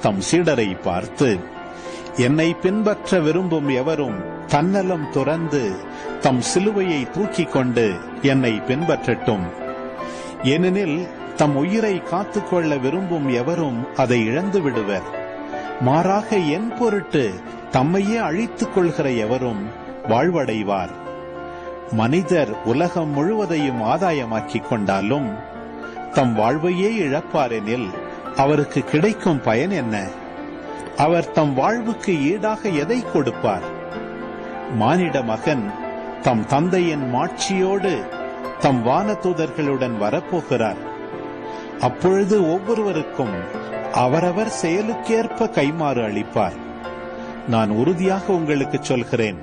தம் சீடரை பார்த்து, என்னை பின்பற்ற விரும்பும் எவரும் தன்னலம் துறந்து தம் சிலுவையை தூக்கிக் கொண்டு என்னை பின்பற்றட்டும். ஏனெனில் தம் உயிரை காத்துக்கொள்ள விரும்பும் எவரும் அதை இழந்து விடுவர். மாறாக என் பொருட்டு தம்மையே அழித்துக் கொள்கிற எவரும் வாழ்வடைவார். மனிதர் உலகம் முழுவதையும் ஆதாயமாக்கிக் கொண்டாலும் தம் வாழ்வையே இழப்பாரெனில் அவருக்கு கிடைக்கும் பயன் என்ன? அவர் தம் வாழ்வுக்கு ஈடாக எதை கொடுப்பார்? மானிட மகன் தம் தந்தையின் மாட்சியோடு தம் வானதூதர்களுடன் வரப்போகிறார். அப்பொழுது ஒவ்வொருவருக்கும் அவரவர் செயலுக்கேற்ப கைமாறு அளிப்பார். நான் உறுதியாக உங்களுக்கு சொல்கிறேன்,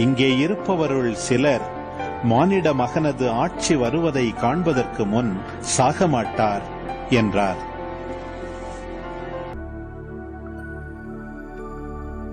இங்கே இருப்பவருள் சிலர் மானிட மகனது ஆட்சி வருவதை காண்பதற்கு முன் சாக மாட்டார் என்றார்.